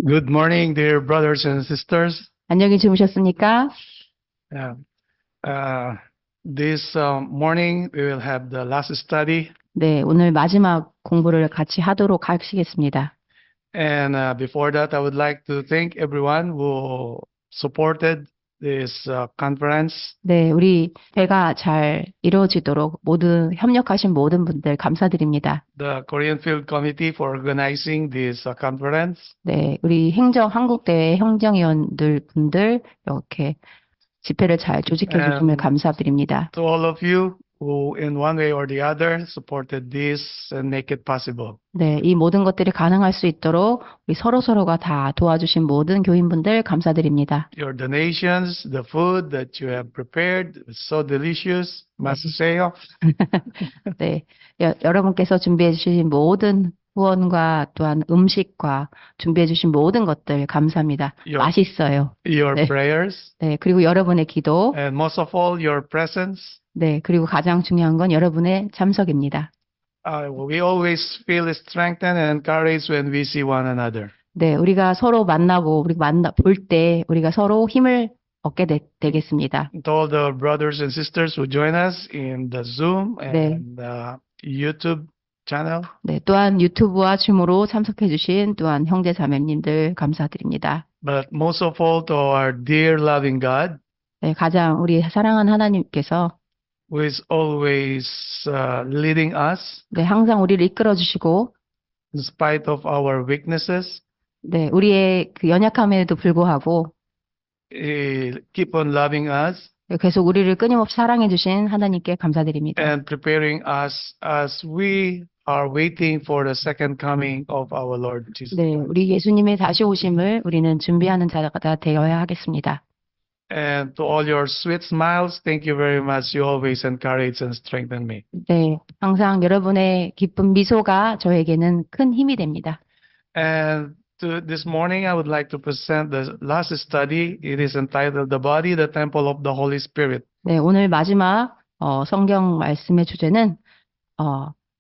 Good morning, dear brothers and sisters. 안녕히 주무셨습니까? Uh, this morning we will have the last study, 네, 오늘 마지막 공부를 같이 하도록 하시겠습니다. and before that, I would like to thank everyone who supported this conference. 네, 우리 회가 잘 이루어지도록 협력하신 모든 분들 감사드립니다. The Korean Field Committee for organizing this conference, 네, 우리 한국대회 행정위원들 분들 이렇게 집회를 잘 조직해 주심을 감사드립니다. to all of you who, in one way or the other, supported this and make it possible. 네, 이 모든 것들이 가능할 수 있도록 우리 서로가 다 도와주신 모든 교인분들 감사드립니다. Your donations, the food that you have prepared, is so delicious. 맛있어요. 네, 여러분께서 준비해 주신 모든 후원과 또한 음식과 준비해 주신 모든 것들 감사합니다. 맛있어요. Your 네. prayers, 네, 그리고 여러분의 기도, and most of all, your presence. 네, 그리고 가장 중요한 건 여러분의 참석입니다. We always feel strengthened and encouraged when we see one another. 네, 우리가 서로 만나고 볼 때 우리가 서로 힘을 얻게 되겠습니다. To all the brothers and sisters who join us in the Zoom and YouTube channel. 네, 또한 유튜브와 줌으로 참석해 주신 또한 형제 자매님들 감사드립니다. But most of all, to our dear loving God, 네, 가장 우리 사랑하는 하나님께서 who is always leading us 네, 항상 우리를 이끌어 주시고 in spite of our weaknesses. 네, 우리의 그 연약함에도 불구하고 Keep on loving us 계속 우리를 끊임없이 사랑해 주신 하나님께 감사드립니다. and preparing us as we are waiting for the second coming of our Lord Jesus. 네, 우리 예수님의 다시 오심을 우리는 준비하는 자가 되어야 하겠습니다. And to all your sweet smiles, thank you very much. You always encourage and strengthen me. 네, 항상 여러분의 기쁜 미소가 저에게는 큰 힘이 됩니다. And this morning, I would like to present the last study. It is entitled "The Body, the Temple of the Holy Spirit." 네, 오늘 마지막 성경 말씀의 주제는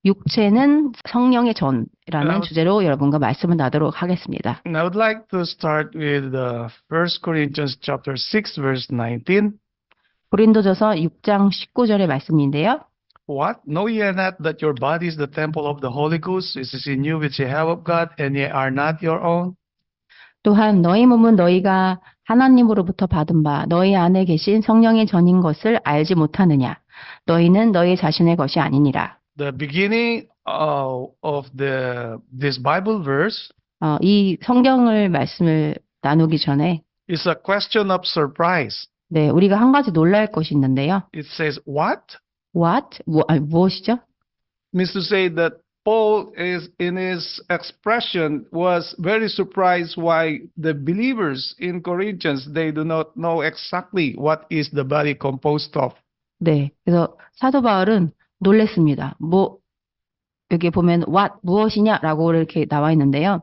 육체는 성령의 전이라는 주제로 여러분과 말씀을 나누도록 하겠습니다. And I would like to start with 1 Corinthians chapter 6, verse 19. 고린도전서 6장 19절의 말씀인데요. What? Know ye not that your body is the temple of the Holy Ghost, which is in you, which ye have of God, and ye are not your own? 또한 너희 몸은 너희가 하나님으로부터 받은 바 너희 안에 계신 성령의 전인 것을 알지 못하느냐? 너희는 너희 자신의 것이 아니니라. The beginning of this Bible verse 이 말씀을 나누기 전에 is a question of surprise. 네, 우리가 한 가지 놀랄 것이 있는데요. It says, what? What? 무엇이죠? Means to say that Paul is in his expression was very surprised why the believers in Corinthians, they do not know exactly what is the body composed of. 네, 그래서 사도 바울은 놀랬습니다. 여기 보면 what 무엇이냐라고 이렇게 나와 있는데요.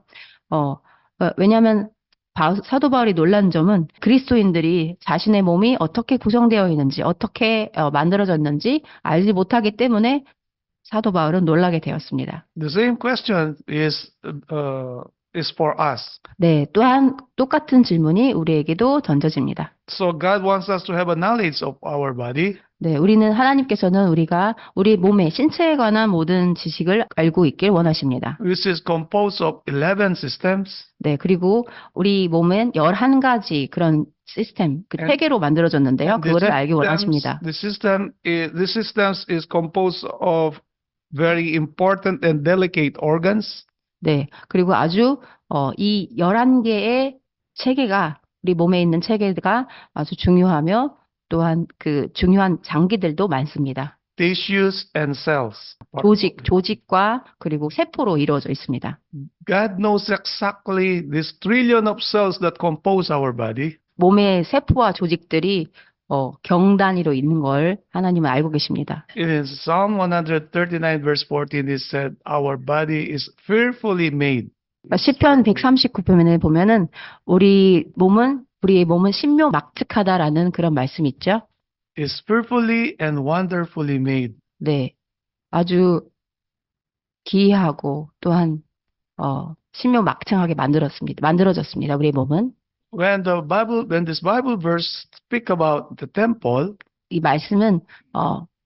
왜냐하면 사도 바울이 놀란 점은 그리스도인들이 자신의 몸이 어떻게 구성되어 있는지, 어떻게 만들어졌는지 알지 못하기 때문에 사도 바울은 놀라게 되었습니다. The same question is for us. 네, 또한 똑같은 질문이 우리에게도 던져집니다. So God wants us to have a knowledge of our body. 네, 하나님께서는 우리가 우리 몸의 신체에 관한 모든 지식을 알고 있길 원하십니다. Which is composed of 11 systems. 네, 그리고 우리 몸은 11가지 그런 시스템, 그 체계로 만들어졌는데요. 그거를 알기 원하십니다. This systems is composed of very important and delicate organs. 네, 그리고 아주 이 11개의 체계가 우리 몸에 있는 체계가 아주 중요하며 또한 그 중요한 장기들도 많습니다. Tissues and cells. 조직과 그리고 세포로 이루어져 있습니다. God knows exactly this trillion of cells that compose our body. 몸의 세포와 조직들이 경단위로 있는 걸 하나님은 알고 계십니다. In Psalm 139 verse 14 it said our body is fearfully made. 시편 139편에 보면은 우리의 몸은 신묘막측하다라는 그런 말씀이 있죠. Is fearfully and wonderfully made. 네, 아주 기이하고 또한 신묘막창하게 만들어졌습니다. 우리의 몸은. When this Bible verse speak about the temple, 이 말씀은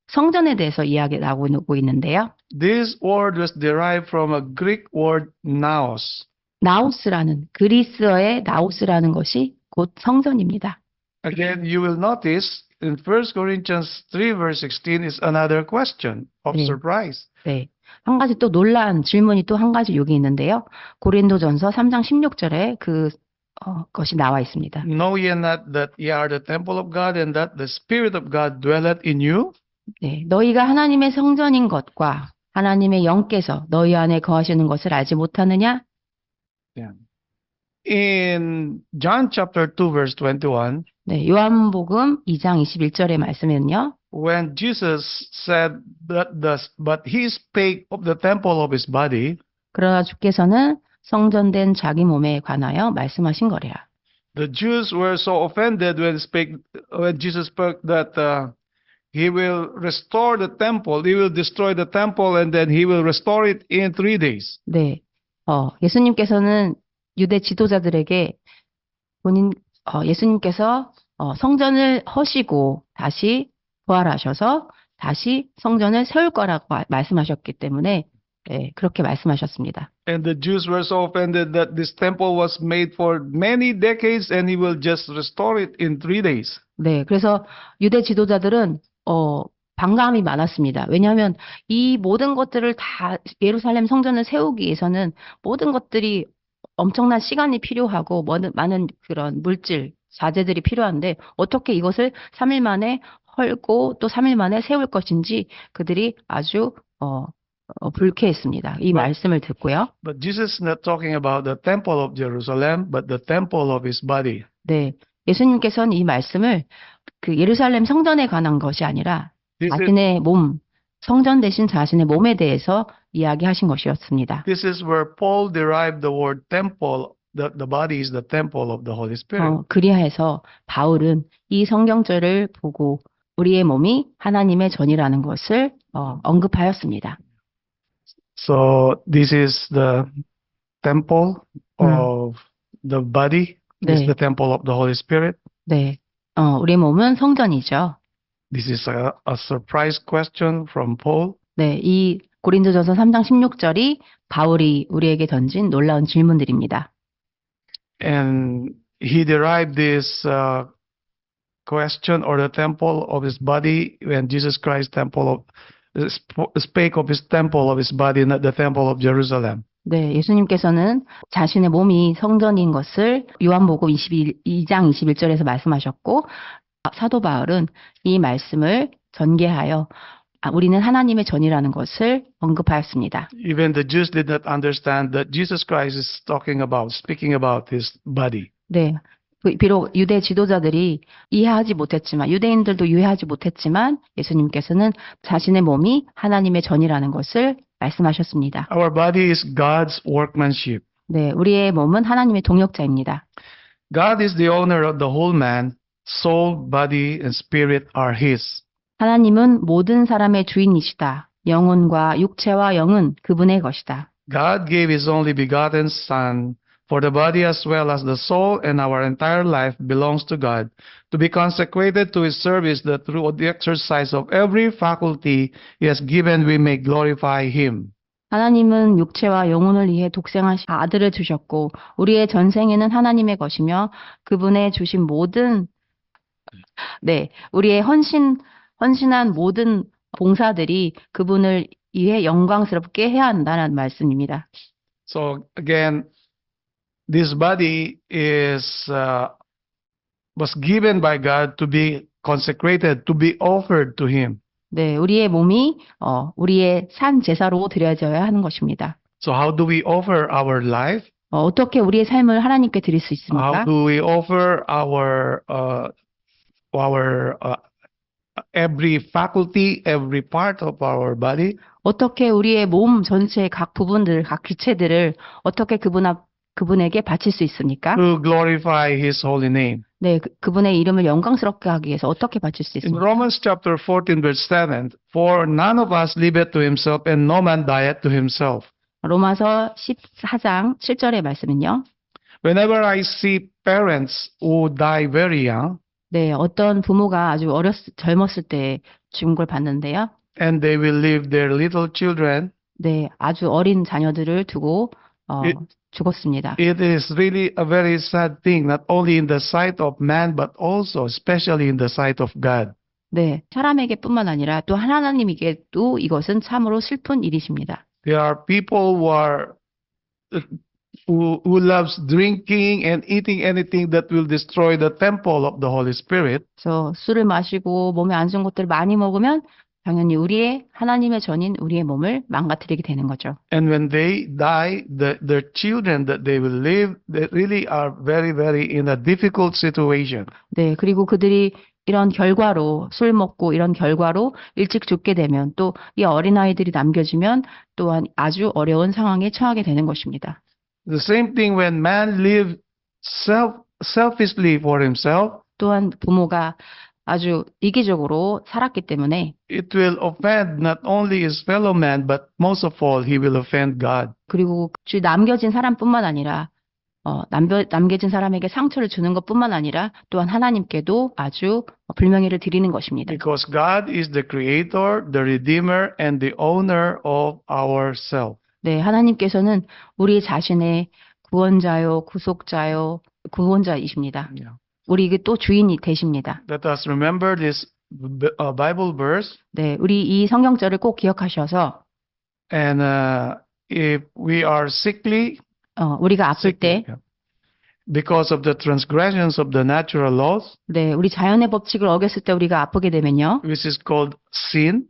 성전에 대해서 이야기 나오고 있는데요. this word was derived from a Greek word naos. 나오스라는 그리스어의 나오스라는 것이 곧 성전입니다. Again, you will notice in 1 Corinthians 3 verse 16 is another question of 네. surprise. 네. 한 가지 또 놀라운 질문이 또 한 가지 여기 있는데요. 고린도전서 3장 16절에 것이 나와 있습니다. Know ye not that ye are the temple of God and that the Spirit of God dwelleth in you? 네. 너희가 하나님의 성전인 것과 하나님의 영께서 너희 안에 거하시는 것을 알지 못하느냐? In John chapter 2 verse 21, 네. 요한복음 2장 21절의 말씀에는요. when Jesus said but he spake of the temple of his body, 그러나 주께서는 성전된 자기 몸에 관하여 말씀하신 거래요. the Jews were so offended when Jesus spoke that he will restore the temple, he will destroy the temple, and then he will restore it in 3 days. 네. 예수님께서는 유대 지도자들에게 예수님께서 성전을 허시고 다시 부활하셔서 다시 성전을 세울 거라고 말씀하셨기 때문에 그렇게 말씀하셨습니다. And the Jews were so offended that this temple was made for many decades and he will just restore it in 3 days. 네, 그래서 유대 지도자들은 반감이 많았습니다. 왜냐하면 이 모든 것들을 다 예루살렘 성전을 세우기 위해서는 모든 것들이 엄청난 시간이 필요하고 많은 그런 물질, 자재들이 필요한데 어떻게 이것을 3일 만에 헐고 또 3일 만에 세울 것인지 그들이 아주 불쾌했습니다. 이 말씀을 듣고요. But Jesus is not talking about the temple of Jerusalem, but the temple of his body. 네, 예수님께서는 이 말씀을 그 예루살렘 성전에 관한 것이 아니라 자신의 몸, 성전 대신 자신의 몸에 대해서 이야기하신 것이었습니다. This is where Paul derived the word temple. The body is the temple of the Holy Spirit. 그리하여서 바울은 이 성경절을 보고 우리의 몸이 하나님의 전이라는 것을 언급하였습니다. So this is the temple of the body. This is the temple of the Holy Spirit. 네, 우리의 몸은 성전이죠. This is a surprise question from Paul. 네, 이 고린도전서 3장 16절이 바울이 우리에게 던진 놀라운 질문들입니다. And he derived this question or the temple of his body when Jesus Christ spake of his temple of his body, not the temple of Jerusalem. 네, 예수님께서는 자신의 몸이 성전인 것을 요한복음 2장 21절에서 말씀하셨고 사도 바울은 이 말씀을 전개하여 우리는 하나님의 전이라는 것을 언급하였습니다. Even the Jews did not understand that Jesus Christ is speaking about his body. 네, 비록 유대 지도자들이 유대인들도 이해하지 못했지만 예수님께서는 자신의 몸이 하나님의 전이라는 것을 말씀하셨습니다. Our body is God's workmanship. 네, 우리의 몸은 하나님의 동역자입니다. God is the owner of the whole man. Soul, body, and spirit are his. 하나님은 모든 사람의 주인이시다. 영혼과 육체와 영은 그분의 것이다. God gave his only begotten Son for the body as well as the soul, and our entire life belongs to God, to be consecrated to his service, that through the exercise of every faculty he has given we may glorify him. 하나님은 육체와 영혼을 위해 독생하신 아들을 주셨고 우리의 전생에는 하나님의 것이며 그분의 주신 모든 우리의 헌신한 모든 봉사들이 그분을 위해 영광스럽게 해야 한다는 말씀입니다. So again, this body was given by God to be consecrated, to be offered to him. 네, 우리의 몸이 우리의 산 제사로 드려져야 하는 것입니다. So how do we offer our life? 어떻게 우리의 삶을 하나님께 드릴 수 있습니까? How do we offer our every faculty, every part of our body? 어떻게 우리의 몸 전체의 각 부분들, 각 기체들을 어떻게 그분에게 바칠 수 있습니까? To glorify his holy name. 네, 그분의 이름을 영광스럽게 하기 위해서 어떻게 바칠 수 In 있습니까? Romans chapter 14 verse 7, for none of us liveth to himself and no man dieth to himself. 로마서 14장 7절의 말씀은요. Whenever I see parents who die very young, 네, 어떤 부모가 아주 젊었을 때 죽은 걸 봤는데요. and they will leave their little children, 네, 아주 어린 자녀들을 두고 It- 죽었습니다. it is really a very sad thing, not only in the sight of man, but also especially in the sight of God. 네, 사람에게뿐만 아니라 또 하나님에게도 이것은 참으로 슬픈 일이십니다. There are people who loves drinking and eating anything that will destroy the temple of the Holy Spirit. 그래서 술을 마시고 몸에 안 좋은 것들을 많이 먹으면 당연히 우리의 하나님의 전인 우리의 몸을 망가뜨리게 되는 거죠. And when they die, their children that they will leave, they really are very, very in a difficult situation. 네, 그리고 그들이 이런 결과로 술 먹고 이런 결과로 일찍 죽게 되면 또 이 어린아이들이 남겨지면 또한 아주 어려운 상황에 처하게 되는 것입니다. The same thing when man lives selfishly for himself, 또한 부모가 아주 이기적으로 살았기 때문에 it will offend not only his fellow man, but most of all, he will offend God. 그리고 남겨진 사람뿐만 아니라 남겨진 사람에게 상처를 주는 것뿐만 아니라 또한 하나님께도 아주 불명예를 드리는 것입니다. Because God is the creator, the redeemer, and the owner of ourselves. 네, 하나님께서는 우리 자신의 구원자요, 구속자요, 구원자이십니다. Yeah. 우리 또 주인이 되십니다. Let us remember this Bible verse. 네, 우리 이 성경절을 꼭 기억하셔서 And if we are sickly, 우리가 아플 때, yeah, because of the transgressions of the natural laws, 네, 우리 자연의 법칙을 어겼을 때 우리가 아프게 되면요, which is called sin,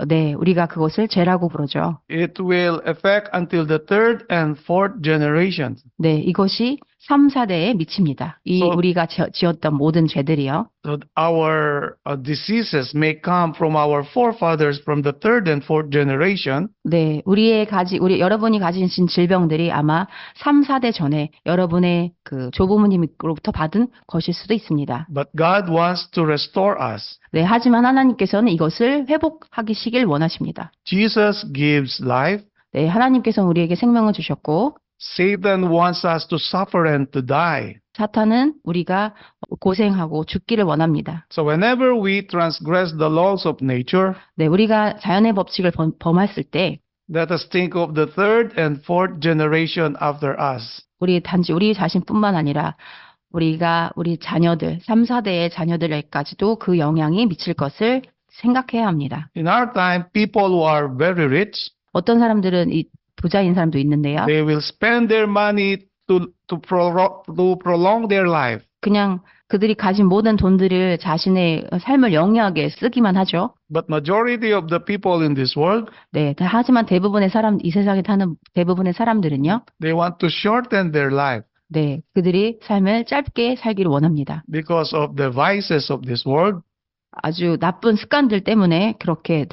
네, 우리가 그것을 죄라고 부르죠. it will affect until the third and fourth generations. 네, 이것이 3, 4대에 미칩니다. 우리가 지었던 모든 죄들이요. So our diseases may come from our forefathers from the third and fourth generation. 네, 여러분이 가지신 질병들이 아마 3, 4대 전에 여러분의 그 조부모님으로부터 받은 것일 수도 있습니다. But God wants to restore us. 네, 하지만 하나님께서는 이것을 회복하시길 원하십니다. Jesus gives life. 네, 하나님께서는 우리에게 생명을 주셨고, Satan wants us to suffer and to die. 사탄은 우리가 고생하고 죽기를 원합니다. So whenever we transgress the laws of nature, 네, 우리가 자연의 법칙을 범했을 때, let us think of the third and fourth generation after us. 단지 우리 자신뿐만 아니라 우리 자녀들, 3, 4대의 자녀들에게까지도 그 영향이 미칠 것을 생각해야 합니다. In our time, people who are very rich, 어떤 사람들은 부자인 사람도 있는데요. they will spend their money to prolong their life. 그냥 그들이 가진 모든 돈들을 자신의 삶을 영위하게 쓰기만 하죠. But majority of the people in this world, 네, 하지만 이 세상에 사는 대부분의 사람들은요. they want to shorten their life 네, 그들이 삶을 짧게 살기를 원합니다. because of the vices of this world. 아주 나쁜 습관들 때문에 그렇게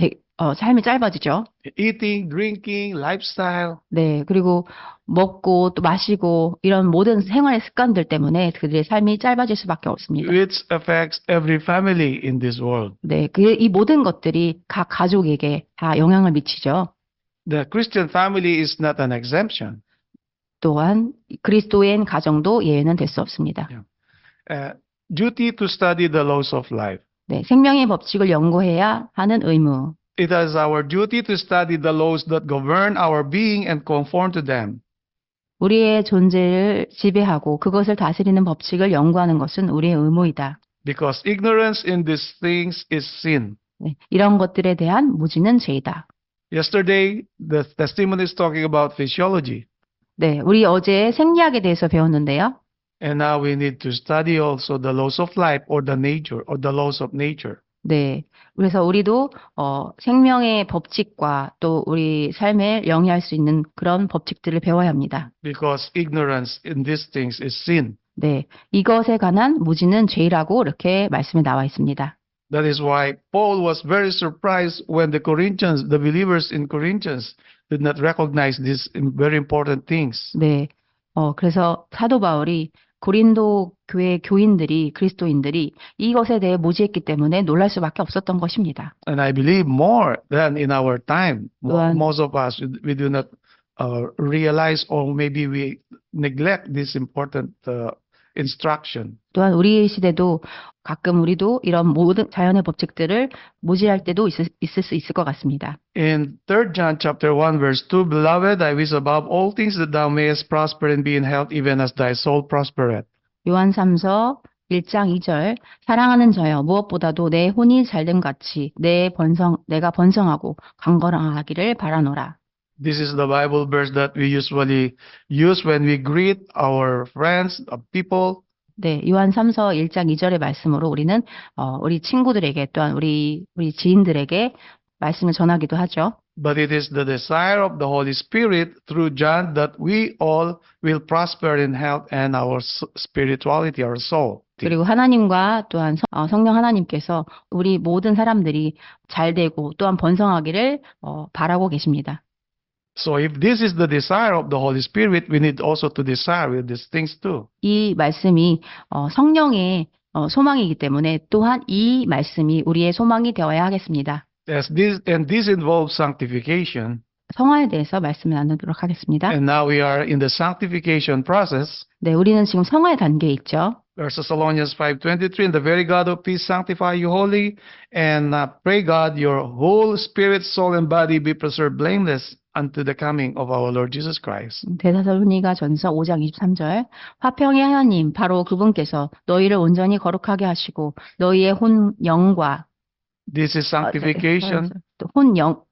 삶이 짧아지죠. Eating, drinking, lifestyle. 네, 그리고 먹고 또 마시고 이런 모든 생활의 습관들 때문에 그들의 삶이 짧아질 수밖에 없습니다. Which affects every family in this world. 네, 이 모든 것들이 각 가족에게 다 영향을 미치죠. The Christian family is not an exemption. 또한 그리스도인 가정도 예외는 될 수 없습니다. Duty to study the laws of life. 네, 생명의 법칙을 연구해야 하는 의무. It is our duty to study the laws that govern our being and conform to them. 우리의 존재를 지배하고 그것을 다스리는 법칙을 연구하는 것은 우리의 의무이다. Because ignorance in these things is sin. 네, 이런 것들에 대한 무지는 죄이다. Yesterday, the testimony is talking about physiology. 네, 우리 어제 생리학에 대해서 배웠는데요. And now we need to study also the laws of life or the nature or the laws of nature. 네, 그래서 우리도 생명의 법칙과 또 우리 삶을 영위할 수 있는 그런 법칙들을 배워야 합니다. Because ignorance in these things is sin. 네, 이것에 관한 무지는 죄라고 이렇게 말씀에 나와 있습니다. That is why Paul was very surprised when the believers in Corinthians did not recognize these very important things. 네, 그래서 사도 바울이 고린도 교회 교인들이 그리스도인들이 이것에 대해 무지했기 때문에 놀랄 수밖에 없었던 것입니다. And I believe more than in our time. 또한 Most of us, we do not realize or maybe we neglect this important instruction. 또한 우리 시대도 가끔 우리도 이런 모든 자연의 법칙들을 무시할 때도 있을 수 있을 것 같습니다. In 3 John chapter 1 verse 2, Beloved, I wish above all things that thou mayest prosper and be in health even as thy soul prospereth. 요한 3서 1장 2절 사랑하는 자여 무엇보다도 내 혼이 잘됨 같이 내가 번성하고 강건하기를 바라노라. This is the Bible verse that we usually use when we greet our friends, people. 네, 요한 3서 1장 2절의 말씀으로 우리는 우리 친구들에게 또한 우리 지인들에게 말씀을 전하기도 하죠. But it is the desire of the Holy Spirit through John that we all will prosper in health and our spirituality, our soul. 그리고 하나님과 또한 성령 하나님께서 우리 모든 사람들이 잘 되고 또한 번성하기를 바라고 계십니다. So if this is the desire of the Holy Spirit, we need also to desire with these things too. 이 말씀이 성령의 소망이기 때문에 또한 이 말씀이 우리의 소망이 되어야 하겠습니다. Yes, this involves sanctification. 성화에 대해서 말씀을 나누도록 하겠습니다. And now we are in the sanctification process. 네, 우리는 지금 성화의 단계에 있죠. 1 Thessalonians 5:23, and the very God of peace sanctify you wholly, and pray God your whole spirit, soul, and body be preserved blameless unto the coming of our Lord Jesus Christ. 데살로니가 전서 5장 23절 화평의 하나님 바로 그분께서 너희를 온전히 거룩하게 하시고 너희의 혼 영과 This is sanctification.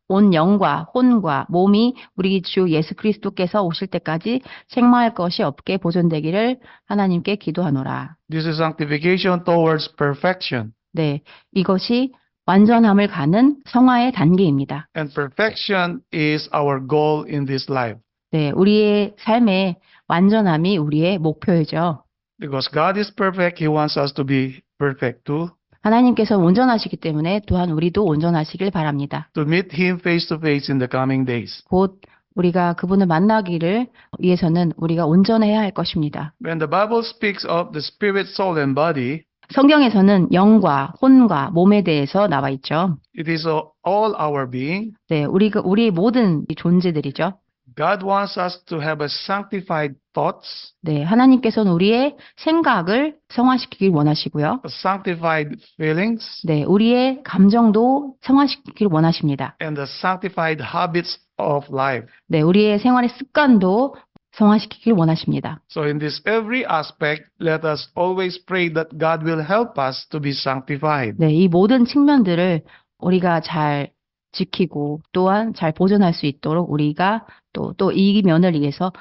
온 영과 혼과 몸이 우리 주 예수 그리스도께서 오실 때까지 책망할 것이 없게 보존되기를 하나님께 기도하노라. This is sanctification towards perfection. 네, 이것이 완전함을 가는 성화의 단계입니다. And perfection is our goal in this life. 네, 우리의 삶의 완전함이 우리의 목표이죠. Because God is perfect, He wants us to be perfect too. 하나님께서 온전하시기 때문에 또한 우리도 온전하시길 바랍니다. To meet Him face to face in the coming days. 곧 우리가 그분을 만나기를 위해서는 우리가 온전해야 할 것입니다. When the Bible speaks of the spirit, soul, and body, 성경에서는 영과 혼과 몸에 대해서 나와 있죠. it is all our being. 네, 우리의 모든 존재들이죠. God wants us to have a sanctified thoughts, 네, 하나님께서는 우리의 생각을 성화시키길 원하시고요. sanctified feelings, 네, 우리의 감정도 성화시키길 원하십니다. and the sanctified habits of life. 네, 우리의 생활의 습관도 성화시키길 원하십니다. So in this every aspect, let us always pray that God will help us to be sanctified. 네, 이 모든 측면들을 우리가 잘 지키고 또한 잘 보존할 수 있도록 우리가 또 이 면을 위해서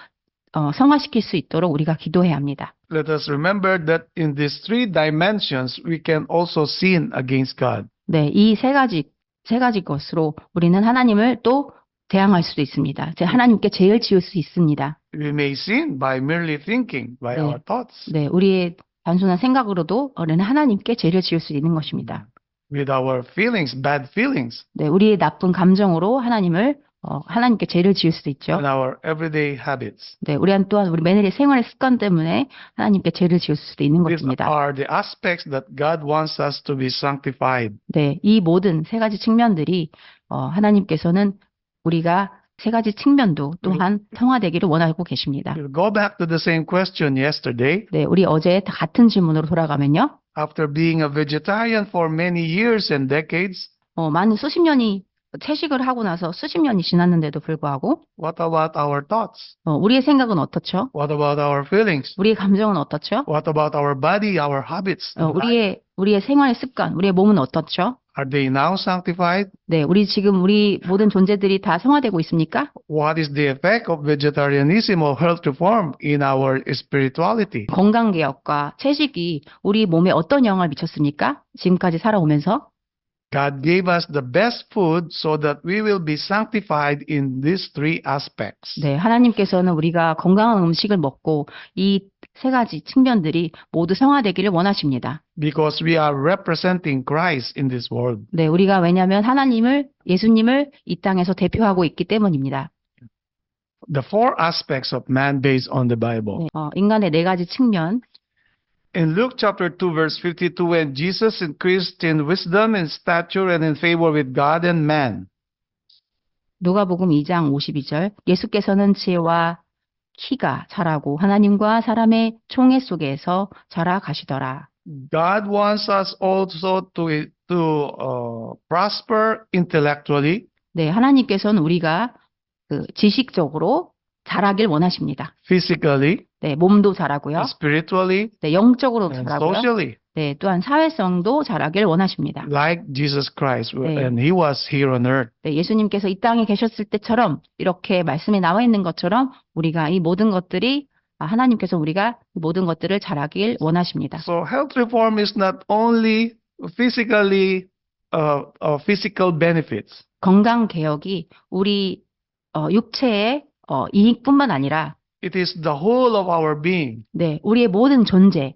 성화시킬 수 있도록 우리가 기도해야 합니다. Let us remember that in these three dimensions, we can also sin against God. 네, 이 세 가지 것으로 우리는 하나님을 또 대항할 수도 있습니다. 하나님께 죄를 지을 수 있습니다. We may sin by merely thinking, by 네. our thoughts, 네, 우리의 단순한 생각으로도 우리는 하나님께 죄를 지을 수 있는 것입니다. with our feelings, bad feelings, 네, 우리의 나쁜 감정으로 하나님께 죄를 지을 수도 있죠. and our everyday habits. 네, 또한 우리 매일의 생활의 습관 때문에 하나님께 죄를 지을 수도 있는 These 것입니다. are the aspects that God wants us to be sanctified. 네, 이 모든 세 가지 측면들이 하나님께서는 우리가 세 가지 측면도 또한 성화되기를 원하고 계십니다. We'll go back to the same question yesterday. 네, 우리 어제 같은 질문으로 돌아가면요. After being a vegetarian for many years and decades, 많은 수십 년이 채식을 하고 나서 수십 년이 지났는데도 불구하고 what about our thoughts? 우리의 생각은 어떻죠? What about our feelings? 우리의 감정은 어떻죠? What about our body, our habits? 우리의 생활의 습관, 우리의 몸은 어떻죠? Are they now sanctified? 네, 우리 모든 존재들이 다 성화되고 있습니까? What is the effect of vegetarianism or health reform in our spirituality? 건강개혁과 채식이 우리 몸에 어떤 영향을 미쳤습니까? 지금까지 살아오면서? God gave us the best food so that we will be sanctified in these three aspects. 네, 하나님께서는 우리가 건강한 음식을 먹고 이 세 가지 측면들이 모두 성화되기를 원하십니다. Because we are representing Christ in this world. 네, 우리가 왜냐하면 예수님을 이 땅에서 대표하고 있기 때문입니다. The four aspects of man based on the Bible. 네, 인간의 네 가지 측면. In Luke chapter 2 verse 52, when Jesus increased in wisdom and stature and in favor with God and man. 누가복음 2장 52절 예수께서는 지혜와 키가 자라고 하나님과 사람의 총회 속에서 자라가시더라. God wants us also prosper intellectually, 네, 하나님께서는 우리가 그 지식적으로 자라길 원하십니다. physically, 네, 몸도 자라고요. spiritually, 네, 영적으로 and 자라고요. socially, 네, 또한 사회성도 자라길 원하십니다. like Jesus Christ, 네. and He was here on earth. 네, 예수님께서 이 땅에 계셨을 때처럼 이렇게 말씀에 나와 있는 것처럼 우리가 이 모든 것들이 하나님께서 우리가 이 모든 것들을 잘하길 원하십니다. So health reform is not only physically physical benefits. 건강 개혁이 우리 육체의 이익뿐만 아니라 It is the whole of our being. 네, 우리의 모든 존재를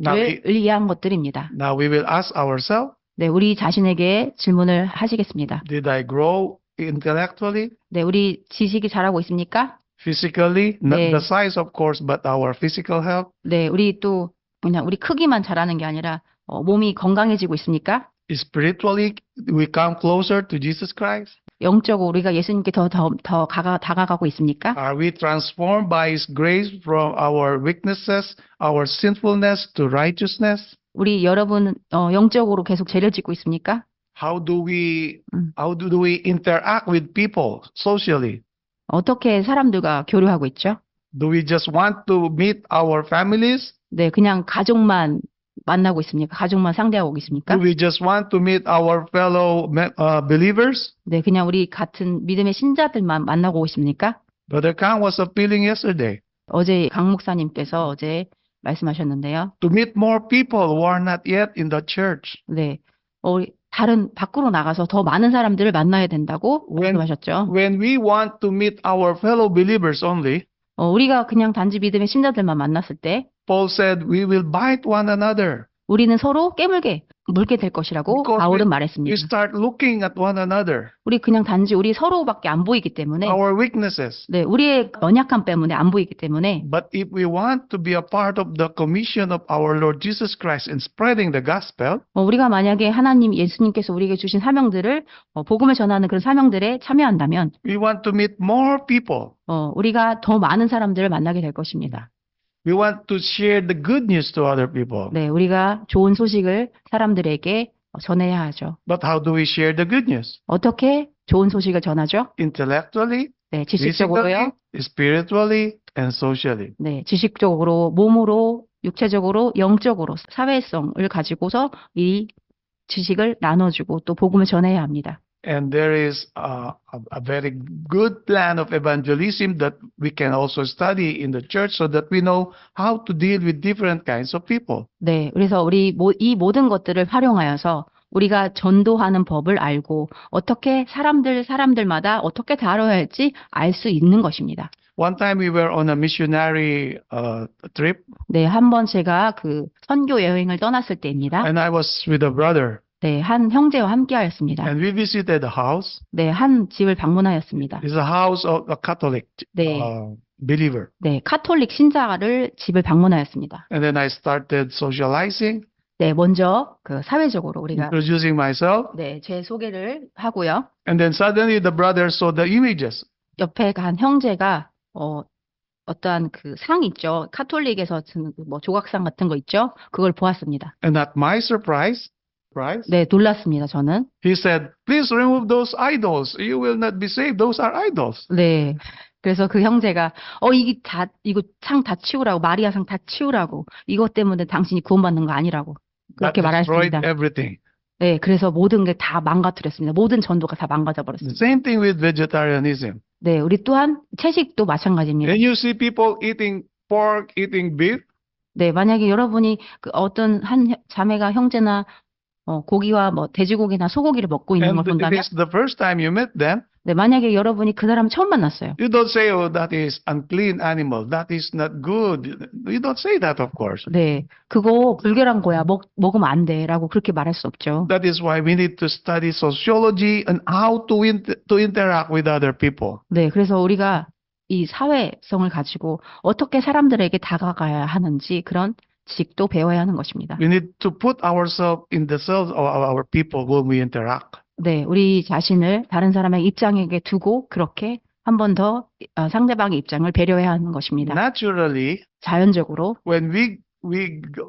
Now, 위한 것들입니다. now we will ask ourselves, 네, 우리 자신에게 질문을 하시겠습니다. did I grow intellectually, 네, 우리 지식이 자라고 있습니까? physically, not 네. the size of course, but our physical health? 네, 우리 또 그냥 우리 크기만 자라는 게 아니라 몸이 건강해지고 있습니까? Spiritually, we come closer to Jesus Christ? 영적으로 우리가 예수님께 더 다가가고 있습니까? Are we transformed by His grace from our weaknesses, our sinfulness to righteousness? 우리 여러분 영적으로 계속 죄를 짓고 있습니까? How do we interact with people socially? 어떻게 사람들과 교류하고 있죠? Do we just want to meet our families? 네, 그냥 가족만 만나고 있습니까? 가족만 상대하고 있습니까? Do we just want to meet our fellow believers? 네, 그냥 우리 같은 믿음의 신자들만 만나고 있습니까? Brother Kang was appealing yesterday 어제 강 목사님께서 어제 말씀하셨는데요. to meet more people who are not yet in the church. 네, 다른 밖으로 나가서 더 많은 사람들을 만나야 된다고 말씀하셨죠. When we want to meet our fellow believers only, 우리가 그냥 단지 믿음의 신자들만 만났을 때 Paul said we will bite one another. 우리는 서로 물게 될 것이라고 Because 바울은 we 말했습니다. start looking at one another, 우리 그냥 단지 우리 서로밖에 안 보이기 때문에 our weaknesses. 네, 우리의 연약함 때문에 안 보이기 때문에 But if we want to be a part of the commission of our Lord Jesus Christ in spreading the gospel, 우리가 만약에 예수님께서 우리에게 주신 사명들을 복음을 전하는 그런 사명들에 참여한다면 we want to meet more people. 우리가 더 많은 사람들을 만나게 될 것입니다. We want to share the good news to other people. 네, 우리가 좋은 소식을 사람들에게 전해야 하죠. But how do we share the good news? 어떻게 좋은 소식을 전하죠? Intellectually, 네, 지식적으로요. physically, spiritually, and socially. 네, 지식적으로, 몸으로, 육체적으로, 영적으로 사회성을 가지고서 이 지식을 나눠주고 또 복음을 전해야 합니다. And there is a very good plan of evangelism that we can also study in the church so that we know how to deal with different kinds of people. 네, 그래서 우리 이 모든 것들을 활용하여서 우리가 전도하는 법을 알고 어떻게 사람들마다 어떻게 다뤄야 할지 알 수 있는 것입니다. One time we were on a missionary trip. 네, 한번 제가 그 선교 여행을 떠났을 때입니다. And I was with a brother. 네, 한 형제와 함께하였습니다. And we visited a house. 네, 한 집을 방문하였습니다. It's a house of a Catholic 네. believer. 네, 카톨릭 신자를 집을 방문하였습니다. And then I started socializing, 네, 먼저 그 사회적으로 우리가 introducing myself. 네, 제 소개를 하고요. And then suddenly the brother saw the images. 옆에 간 형제가 어떠한 그 상 있죠. 카톨릭에서 주는 뭐 조각상 같은 거 있죠. 그걸 보았습니다. And at my surprise, 네, 놀랐습니다. 저는. he said, please remove those idols. You will not be saved. Those are idols. 네. 그래서 그 형제가 이거 상 다 치우라고, 마리아 상 다 치우라고, 이것 때문에 당신이 구원받는 거 아니라고 그렇게 That destroyed 말했습니다. everything. 네, 그래서 모든 게 다 망가뜨렸습니다. 모든 전도가 다 망가져 The 버렸습니다. same thing with vegetarianism. 네, 우리 또한 채식도 마찬가지입니다. When you see people eating pork, eating beef, 네, 만약에 여러분이 그 어떤 한 자매가 형제나 고기와 뭐 돼지고기나 소고기를 먹고 있는 걸 and it 본다면, is the first time you met them, 네, 만약에 여러분이 그 사람을 처음 만났어요. you don't say, oh, that is unclean animal. That is not good. You don't say that, of course. 네, 그거 불결한 거야. 먹으면 안 돼라고 그렇게 말할 수 없죠. That is why we need to study sociology and how to interact with other people. 네, 그래서 우리가 이 사회성을 가지고 어떻게 사람들에게 다가가야 하는지 그런 지식도 배워야 하는 것입니다. We need to put ourselves in the cells of our people when we interact. 네, 우리 자신을 다른 사람의 입장에게 두고 그렇게 한 번 더 상대방의 입장을 배려해야 하는 것입니다. Naturally, 자연적으로 when we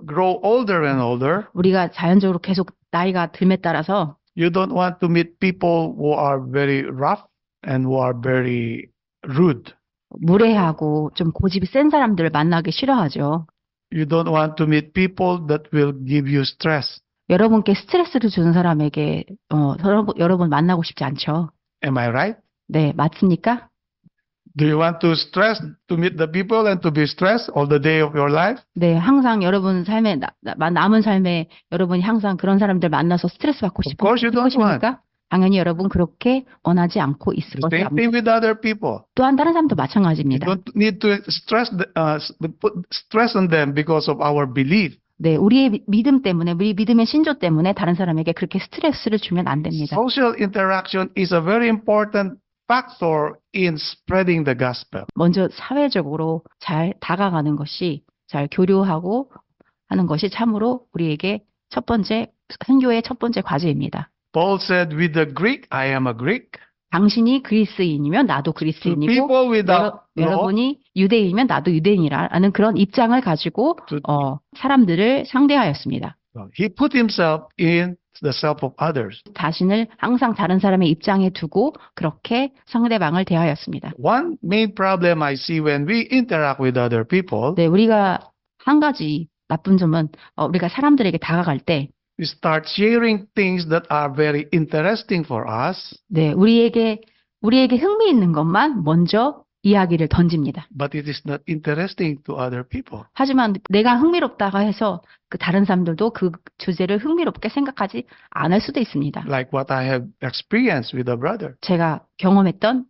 grow older and older, 우리가 자연적으로 계속 나이가 듦에 따라서 you don't want to meet people who are very rough and who are very rude. 무례하고 좀 고집이 센 사람들을 만나기 싫어하죠. You don't want to meet people that will give you stress. 여러분께 스트레스를 주는 사람에게 여러분 만나고 싶지 않죠. Am I right? 네, 맞습니까? Do you want to to meet the people and to be stressed all the day of your life? 네, 항상 여러분 삶에 남은 삶에 여러분이 항상 그런 사람들 만나서 스트레스 받고 Of course you don't 싶으십니까? 당연히 여러분 그렇게 원하지 않고 있을 The same 것입니다. thing with other people. 또한 다른 사람도 You 마찬가지입니다. don't need to put stress on them because of our belief. 네, 우리의 믿음 때문에, 우리 믿음의 신조 때문에 다른 사람에게 그렇게 스트레스를 주면 안 됩니다. Social interaction is a very important factor in spreading the gospel. 먼저 사회적으로 잘 다가가는 것이, 잘 교류하고 하는 것이 참으로 우리에게 선교의 첫 번째 과제입니다. Paul said, with the Greek, I am a Greek. 당신이 그리스인이면 나도 To 그리스인이고 people without law, 여러분이 유대인이면 나도 유대인이라는 그런 입장을 가지고 사람들을 상대하였습니다. he put himself in the self of others. 자신을 항상 다른 사람의 입장에 두고 그렇게 상대방을 대하였습니다. One main problem I see when we interact with other people, 네, 우리가 한 가지 나쁜 점은 우리가 사람들에게 다가갈 때 we start sharing things that are very interesting for us, 네, 우리에게 흥미있는 것만 먼저 이야기를 던집니다. but it is not interesting to other people. 하지만 내가 흥미롭다고 해서 그 다른 사람들도 그 주제를 흥미롭게 생각하지 않을 수도 있습니다. Like what I have experienced with a brother. 제가 경험했던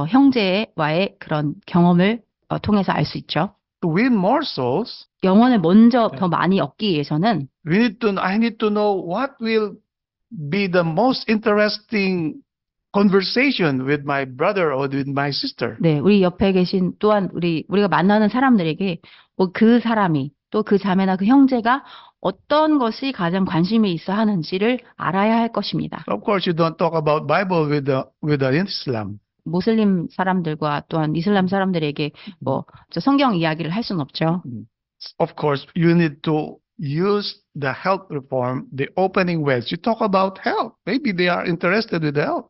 형제와의 그런 경험을 통해서 알 수 있죠. To win more souls, 영혼을 먼저 더 많이 얻기 위해서는 I need to know what will be the most interesting conversation with my brother or with my sister. 네, 우리 옆에 계신 또한 우리가 만나는 사람들에게 그 사람이 또 그 자매나 그 형제가 어떤 것이 가장 관심이 있어 하는지를 알아야 할 것입니다. Of course, you don't talk about Bible with the Islam. 모슬림 사람들과 또한 이슬람 사람들에게 저 성경 이야기를 할 수는 없죠. Of course, you need to use the health reform, the opening words. You talk about health. Maybe they are interested with health.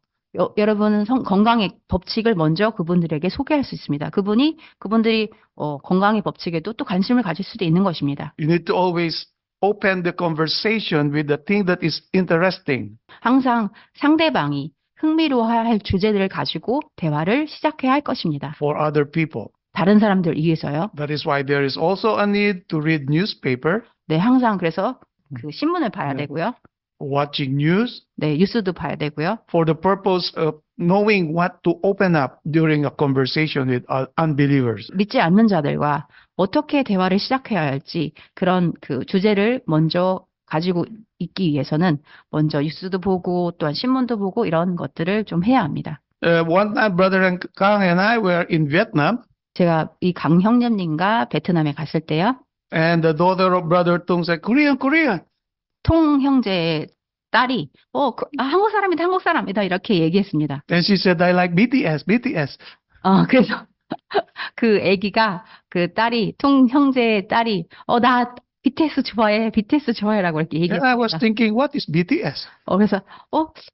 여러분은 건강의 법칙을 먼저 그분들에게 소개할 수 있습니다. 그분들이 건강의 법칙에도 또 관심을 가질 수도 있는 것입니다. You need to always open the conversation with the thing that is interesting. 항상 상대방이 흥미로워할 주제들을 가지고 대화를 시작해야 할 것입니다. For other people. 다른 사람들 위해서요. That is why there is also a need to read newspaper. 네, 항상 그래서 그 신문을 봐야 되고요. Watching news. 네, 뉴스도 봐야 되고요. For the purpose of knowing what to open up during a conversation with unbelievers. 믿지 않는 자들과 어떻게 대화를 시작해야 할지 그런 그 주제를 먼저 가지고 있기 위해서는 먼저 뉴스도 보고 또한 신문도 보고 이런 것들을 좀 해야 합니다. One time, Brother Kang and I were in Vietnam. 제가 이 강 형님님과 베트남에 갔을 때요. And the daughter of Brother Tung said, Korean. 통 형제의 딸이 한국 사람이다 이렇게 얘기했습니다. And she said, I like BTS. 그래서 그 아기가 그 딸이 통 형제의 딸이 나 BTS 좋아해라고 이렇게 And I was 얘기했습니다. thinking, what is BTS? 그래서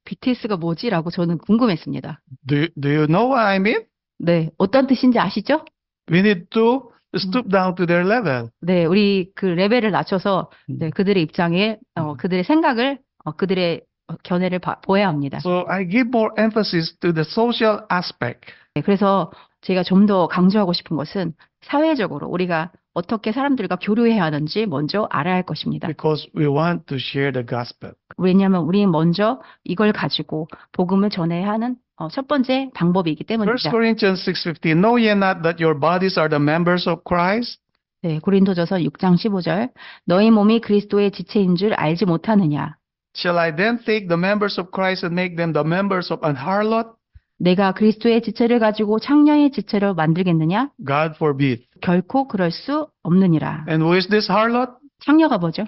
BTS가 뭐지라고 저는 궁금했습니다. Do you know what I mean? 네, 어떤 뜻인지 아시죠? We need to stoop down to their level. 네, 우리 그 레벨을 낮춰서 네, 그들의 입장에 그들의 생각을 그들의 견해를 보아야 합니다. So I give more emphasis to the social aspect. 네, 그래서 제가 좀 더 강조하고 싶은 것은 사회적으로 우리가 어떻게 사람들과 교류해야 하는지 먼저 알아야 할 것입니다. Because we want to share the gospel. 왜냐하면 우리는 먼저 이걸 가지고 복음을 전해야 하는 첫 번째 방법이기 1 때문입니다. Corinthians 6:15. Know ye not that your bodies are the members of Christ? 네, 고린도전서 6장 15절. 너희 몸이 그리스도의 지체인 줄 알지 못하느냐? Shall I then take the members of Christ and make them the members of an harlot? 내가 그리스도의 지체를 가지고 창녀의 지체로 만들겠느냐? God forbid. 결코 그럴 수 없느니라. And who is this harlot? 창녀가 뭐죠?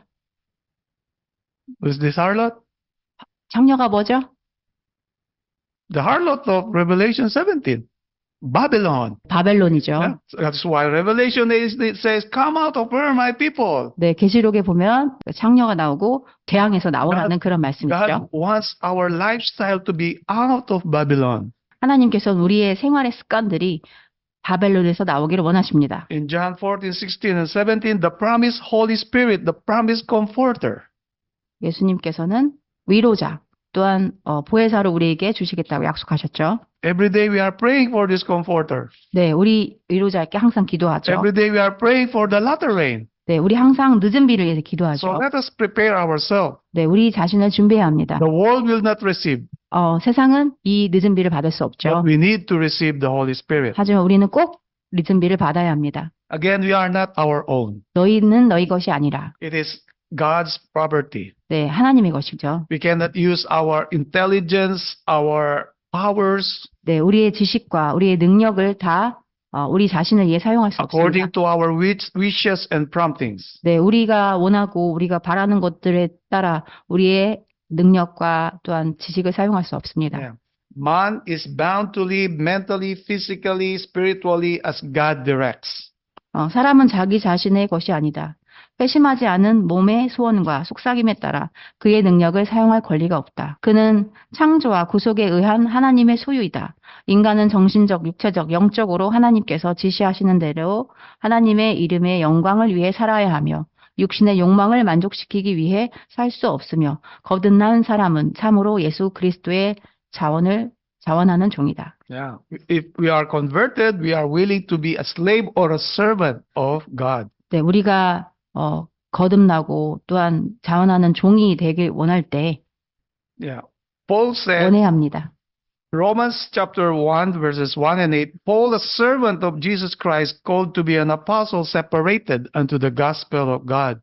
Who is this harlot? 창녀가 뭐죠? The harlot of Revelation 17, Babylon. 바벨론이죠. Yeah, that's why Revelation it says, "Come out of her, my people." 네, 계시록에 보면 창녀가 나오고 개항에서 나오라는 그런 말씀이죠. God wants our lifestyle to be out of Babylon. 하나님께서는 우리의 생활의 습관들이 바벨론에서 나오기를 원하십니다. In John 14, 16, and 17, the promised Holy Spirit, the promised Comforter. 예수님께서는 위로자 또한 보혜사로 우리에게 주시겠다고 약속하셨죠. Every day we are praying for this Comforter. 네, 우리 위로자께 항상 기도하죠. Every day we are praying for the latter rain. 네, 우리 항상 늦은 비를 위해서 So 기도하죠. let us prepare ourselves. 네, 우리 자신을 준비해야 합니다. The world will not receive, 세상은 이 늦은 비를 받을 수 없죠. but we need to receive the Holy Spirit. 하지만 우리는 꼭 늦은 비를 받아야 합니다. Again, we are not our own. 너희는 너희 것이 아니라 It is God's property. 네, 하나님의 것이죠. We cannot use our intelligence, our powers, 네, 우리의 지식과 우리의 능력을 다 우리 자신을 위해 사용할 수 according 없습니다. to our wishes and promptings. 네, 우리가 원하고 우리가 바라는 것들에 따라 우리의 능력과 또한 지식을 사용할 수 없습니다. Yeah. Man is bound to live mentally, physically, spiritually as God directs. 사람은 자기 자신의 것이 아니다. 회심하지 않은 몸의 소원과 속삭임에 따라 그의 능력을 사용할 권리가 없다. 그는 창조와 구속에 의한 하나님의 소유이다. 인간은 정신적, 육체적, 영적으로 하나님께서 지시하시는 대로 하나님의 이름의 영광을 위해 살아야 하며 육신의 욕망을 만족시키기 위해 살 수 없으며 거듭난 사람은 참으로 예수 그리스도의 자원하는 종이다. Yeah. If we are converted, we are willing to be a slave or a servant of God. 네, 우리가 거듭나고 또한 자원하는 종이 되길 원할 때 Yeah. Paul said, 원해야 합니다. Romans chapter 1 verses 1 and 8, Paul, a servant of Jesus Christ, called to be an apostle, separated unto the gospel of God.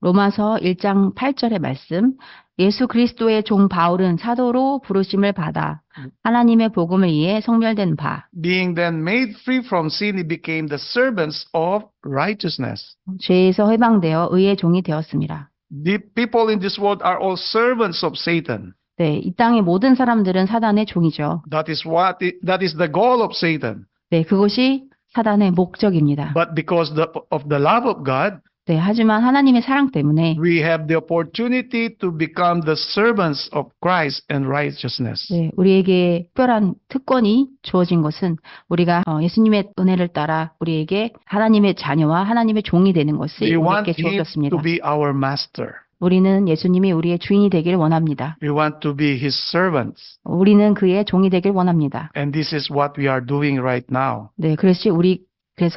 로마서 1장 8절의 말씀, 예수 그리스도의 종 바울은 사도로 부르심을 받아 하나님의 복음을 위해 성별된 바, Being then made free from sin, he became the servants of righteousness. 죄에서 해방되어 의의 종이 되었습니다. The people in this world are all servants of Satan. 네, 이 땅의 모든 사람들은 사단의 종이죠. That is the goal of Satan. 네, 그것이 사단의 목적입니다. But because of the love of God, 네, 하지만 하나님의 사랑 때문에 we have the opportunity to become the servants of Christ and righteousness. 네, 우리에게 특별한 특권이 주어진 것은 우리가 예수님의 은혜를 따라 우리에게 하나님의 자녀와 하나님의 종이 되는 것이 We want 우리에게 him 주어졌습니다. to be our master. 우리는 예수님이 우리의 주인이 되기를 원합니다. We want to be his servants. 우리는 그의 종이 되길 원합니다. And this is what we are doing right now. 네, 그래서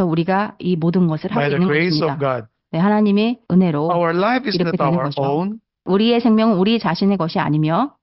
우리가 이 모든 것을 By 하고 the 있는 grace of 것입니다. God. 네, 하나님의 은혜로 Our life is 이렇게 not 되는 our 거죠. own. 우리의 생명은 우리 자신의 것이 아니며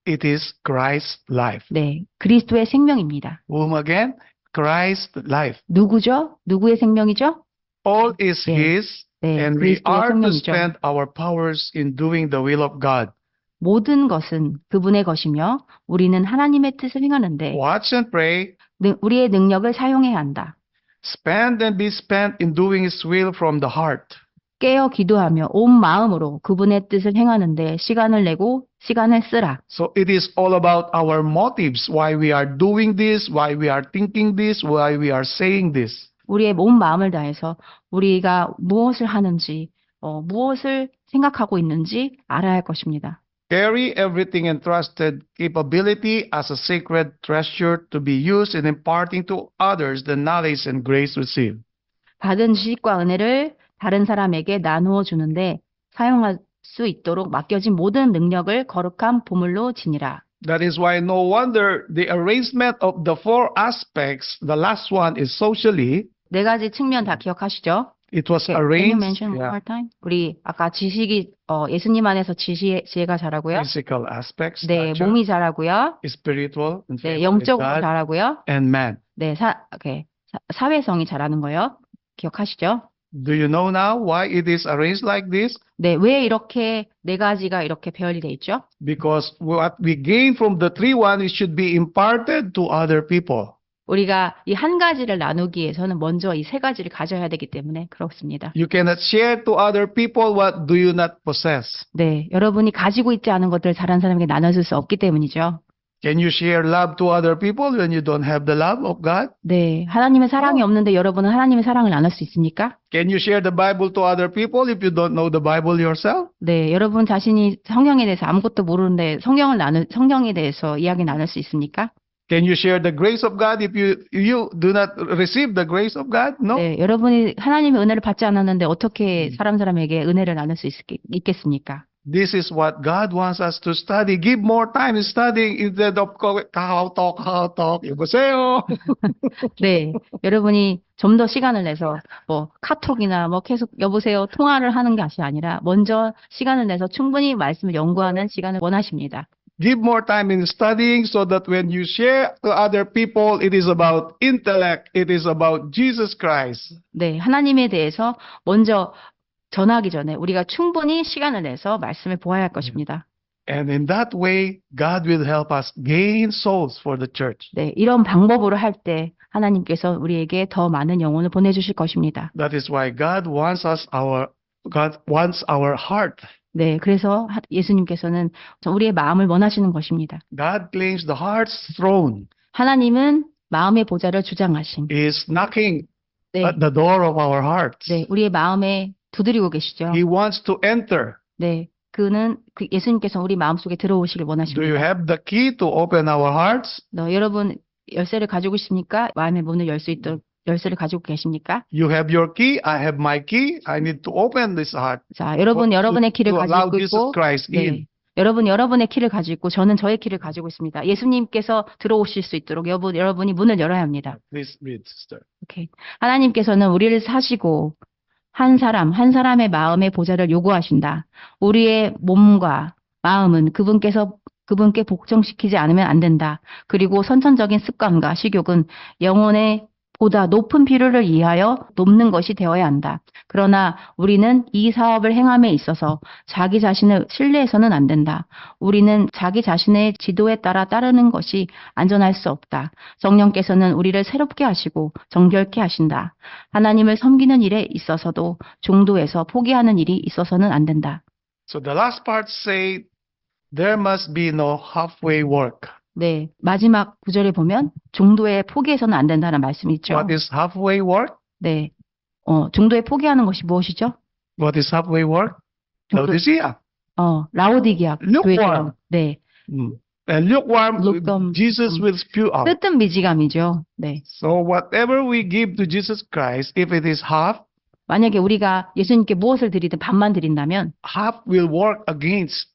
It is Christ's life. 네, 그리스도의 생명입니다. Whom again? Christ's life. 누구죠? 누구의 생명이죠? All is 네. his. 네, And we 그리스도의 are to 생명이죠. spend our powers in doing the will of God. 모든 것은 그분의 것이며 우리는 하나님의 뜻을 행하는데 Watch and pray. 우리의 능력을 사용해야 한다. Spend and be spent in doing his will from the heart. 깨어 기도하며 온 마음으로 그분의 뜻을 행하는데 시간을 내고 시간을 쓰라. So it is all about our motives, why we are doing this, why we are thinking this, why we are saying this. 우리의 온 마음을 다해서 우리가 무엇을 하는지, 무엇을 생각하고 있는지 알아야 할 것입니다. Carry everything entrusted capability as a sacred treasure to be used in imparting to others the knowledge and grace received. 받은 지식과 은혜를 다른 사람에게 나누어 주는데 사용할 수 있도록 맡겨진 모든 능력을 거룩한 보물로 지니라. That is why no wonder the arrangement of the four aspects, the last one is socially, 네 가지 측면 다 기억하시죠? it was Can you arranged, mention one yeah, more time? 우리 아까 지식이 예수님 안에서 지혜가 자라고요. physical aspects, 네, nature, 몸이 자라고요. spiritual, and 네, faith with 영적으로 God, 자라고요. and man. 네, 사회성이 자라는 거요. 기억하시죠? Do you know now why it is arranged like this? 네, 왜 이렇게 네 가지가 이렇게 배열이 돼 있죠? Because what we gain from the three one, it should be imparted to other people. 우리가 이 한 가지를 나누기 위해서는 먼저 이 세 가지를 가져야 되기 때문에 그렇습니다. You cannot share to other people what do you not possess. 네, 여러분이 가지고 있지 않은 것들을 다른 사람에게 나눠줄 수 없기 때문이죠. Can you share love to other people when you don't have the love of God? 네, 하나님의 사랑이 없는데 여러분은 하나님의 사랑을 나눌 수 있습니까? Can you share the Bible to other people if you don't know the Bible yourself? 네, 여러분 자신이 성경에 대해서 아무것도 모르는데 성경에 대해서 이야기 나눌 수 있습니까? Can you share the grace of God if you do not receive the grace of God? No. 네, 여러분이 하나님의 은혜를 받지 않았는데 어떻게 사람에게 은혜를 나눌 수 있겠습니까? This is what God wants us to study. Give more time in studying instead of 카카오톡. 여보세요. 네, 여러분이 좀 더 시간을 내서 뭐 카톡이나 뭐 계속 여보세요 통화를 하는 것이 아니라 먼저 시간을 내서 충분히 말씀을 연구하는 시간을 원하십니다. Give more time in studying so that when you share to other people, it is about intellect. It is about Jesus Christ. 네, 하나님에 대해서 먼저 전하기 전에 우리가 충분히 시간을 내서 말씀을 보아야 할 것입니다. And in that way, God will help us gain souls for the church. 네, 이런 방법으로 할 때 하나님께서 우리에게 더 많은 영혼을 보내주실 것입니다. That is why God wants our heart. 네, 그래서 예수님께서는 우리의 마음을 원하시는 것입니다. God claims the heart's throne 하나님은 마음의 보좌를 주장하심. is knocking 네, at the door of our hearts. 네, 우리의 마음에 두드리고 계시죠. He wants to enter. 네, 예수님께서 우리 마음속에 들어오시길 Do you 원하십니다. have the key to open our hearts? 여러분 열쇠를 가지고 있습니까? 마음의 문을 열 수 있도록 열쇠를 가지고 계십니까? You have your key. I have my key. I need to open this heart 자, 여러분 여러분의 키를 to allow 가지고 Jesus 있고, Christ in. 네, 여러분 여러분의 키를 가지고 있고, 저는 저의 키를 가지고 있습니다. 예수님께서 들어오실 수 있도록 여러분이 문을 열어야 합니다. Please read, sister. 오케이. 하나님께서는 우리를 사시고 한 사람의 마음의 보좌를 요구하신다. 우리의 몸과 마음은 그분께 복종시키지 않으면 안 된다. 그리고 선천적인 습관과 식욕은 영혼의 보다 높은 필요를 이하여 돕는 것이 되어야 한다. 그러나 우리는 이 사업을 행함에 있어서 자기 자신을 신뢰해서는 안 된다. 우리는 자기 자신의 지도에 따라 따르는 것이 안전할 수 없다. 성령께서는 우리를 새롭게 하시고 정결케 하신다. 하나님을 섬기는 일에 있어서도 중도에서 포기하는 일이 있어서는 안 된다. So the last part say there must be no halfway work. 네, 마지막 구절에 보면 중도에 포기해서는 안 된다는 말씀이 있죠. What is halfway work? 네, 중도에 포기하는 것이 무엇이죠? What is halfway work? Laodicea. 라오디게아 Lukewarm. 교회요. 네, And lukewarm, lukewarm. Jesus will spew out. 뜨뜻 미지감이죠. 네, So whatever we give to Jesus Christ, if it is half, 만약에 우리가 예수님께 무엇을 드리든 반만 드린다면, half will work against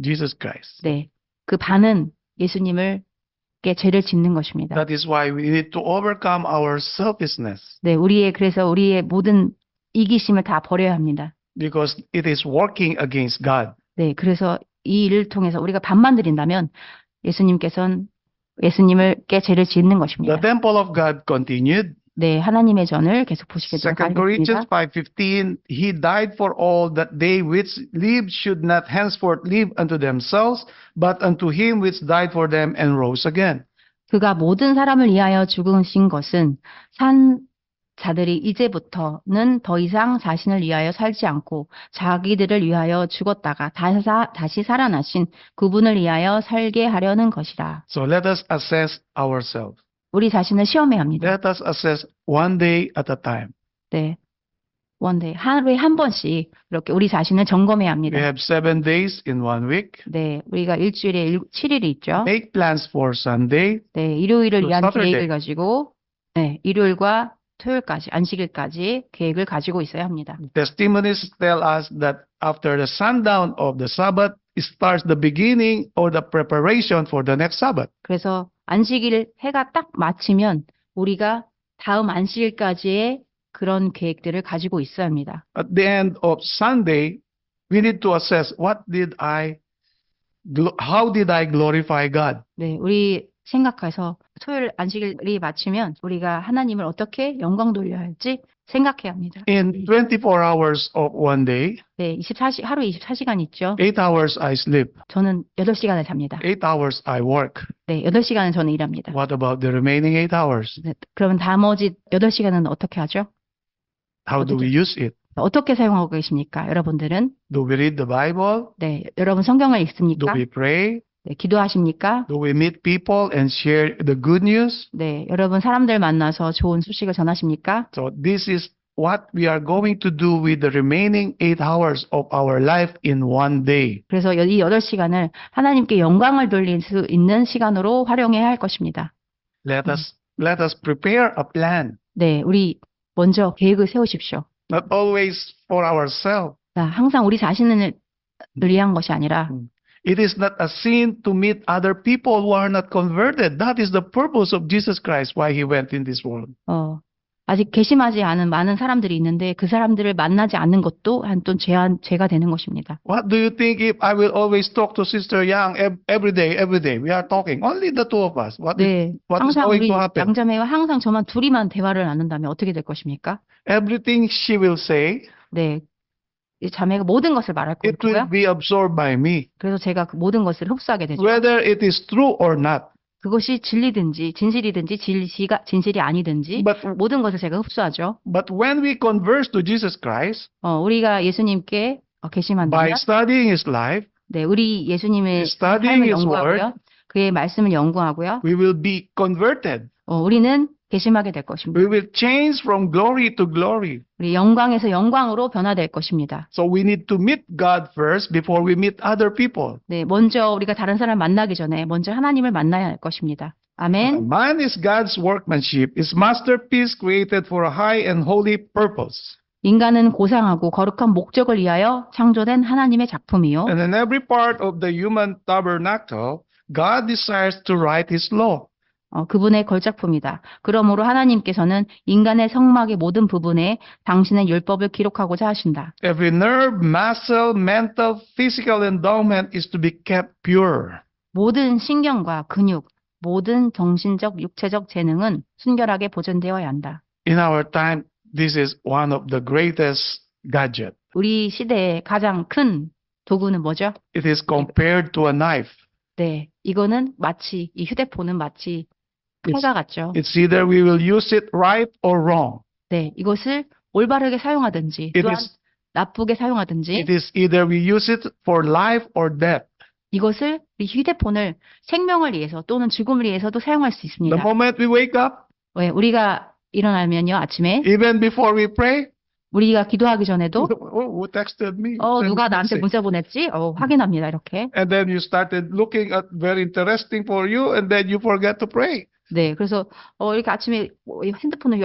Jesus Christ. 네, 그 반은 예수님을께 죄를 짓는 것입니다. That is why we need to overcome our selfishness, 네, 그래서 우리의 모든 이기심을 다 버려야 합니다. because it is working against God. 네, 그래서 이 일을 통해서 우리가 반만 드린다면 예수님을께 죄를 짓는 것입니다. The temple of God continued. 네, 하나님의 전을 계속 보시게 2 되겠습니다. Corinthians 5:15, He died for all that they which live should not henceforth live unto themselves, but unto Him which died for them and rose again. 그가 모든 사람을 위하여 죽으신 것은 산 자들이 이제부터는 더 이상 자신을 위하여 살지 않고 자기들을 위하여 죽었다가 다시 살아나신 그분을 위하여 살게 하려는 것이라. So let us assess ourselves. 우리 자신을 시험해야 합니다. Let us assess one day at a time. 네. 원데이 하루에 한 번씩 이렇게 우리 자신을 점검해야 We 합니다. have 7 days in 1 week. 네, 우리가 일주일에 7일이 있죠. Make plans for Sunday. 네, 일요일을 to 위한 Saturday. 계획을 가지고, 네, 일요일과 토요일까지, 안식일까지 계획을 가지고 있어야 합니다. Testimonies tell us that after the sundown of the Sabbath, it starts the beginning or the preparation for the next Sabbath. 그래서 안식일 해가 딱 마치면 우리가 다음 안식일까지의 그런 계획들을 가지고 있어야 합니다. At the end of Sunday, we need to assess how did I glorify God? 네, 우리 생각해서 토요일 안식일이 마치면 우리가 하나님을 어떻게 영광 돌려야 할지 생각해야 합니다. In 24 hours of one day, 네, 하루 24시간 있죠. 8 hours I sleep, 저는 8시간을 잡니다. 8 hours I work. 네, 8시간은 저는 일합니다. What about the remaining 8 hours? 네, 그러면 나머지 8시간은 어떻게 하죠? How do we use it? 어떻게 사용하고 계십니까? 여러분들은? Do we read the Bible? 네, 여러분 성경을 Do 읽습니까? we pray? 네, 기도하십니까? Do we meet people and share the good news? 네, 여러분 사람들 만나서 좋은 소식을 전하십니까? So this is what we are going to do with the remaining 8 hours of our life in one day. 그래서 이 8시간을 하나님께 영광을 돌릴 수 있는 시간으로 활용해야 할 것입니다. Let us prepare a plan, 네, 우리 먼저 계획을 세우십시오. not always for ourselves. 자, 항상 우리 자신을 위한 것이 아니라 It is not a sin to meet other people who are not converted. That is the purpose of Jesus Christ, why he went in this world. 아직 개심하지 않은 많은 사람들이 있는데 그 사람들을 만나지 않는 것도 또 죄가 되는 것입니다. What do you think if I will always talk to Sister Yang every day? We are talking, only the two of us. What is 항상 going 우리 to happen? 양자매와 항상 저만 둘이만 대화를 나눈다면 어떻게 될 것입니까? Everything she will say, 네, 이 자매가 모든 것을 말할 it will 거고요. be absorbed by me, 그래서 제가 그 모든 것을 흡수하게 되죠. whether it is true or not. 그것이 진리든지 진실이든지 진실이 아니든지 모든 것을 제가 흡수하죠. But when we converse to Jesus Christ, 우리가 예수님께 by 개심한다면 studying His life, 네, 우리 예수님의 studying 삶을 His word, 연구하고요. 그의 말씀을 연구하고요. we will be converted. 우리는 개심하게 될 것입니다. We will change from glory to glory. 우리 영광에서 영광으로 변화될 것입니다. So we need to meet God first before we meet other people. 네, 먼저 우리가 다른 사람 만나기 전에 먼저 하나님을 만나야 할 것입니다. 아멘. Man is God's workmanship, his masterpiece created for a high and holy purpose. 인간은 고상하고 거룩한 목적을 위하여 창조된 하나님의 작품이요. And in every part of the human tabernacle, God desires to write his law. 그분의 걸작품이다. 그러므로 하나님께서는 인간의 성막의 모든 부분에 당신의 율법을 기록하고자 하신다. Every nerve, muscle, mental, physical endowment is to be kept pure. 모든 신경과 근육, 모든 정신적, 육체적 재능은 순결하게 보존되어야 한다. In our time, this is one of the greatest gadgets. 우리 시대의 가장 큰 도구는 뭐죠? It is compared to a knife. 네, 이거는 마치 이 휴대폰은 마치 칼과 같죠. It's either we will use it right or wrong. 네, 이것을 올바르게 사용하든지 또한 나쁘게 사용하든지 It is either we use it for life or death. 이것을 이 휴대폰을 생명을 위해서 또는 죽음을 위해서도 사용할 수 있습니다. The moment we wake up, 왜 우리가 일어나면요 아침에 even before we pray, 우리가 기도하기 전에도 who texted me? 누가 나한테 문자 보냈지? 확인합니다 이렇게. And then you started looking at very interesting for you, and then you forget to pray. 네, 그래서 이렇게 아침에 핸드폰을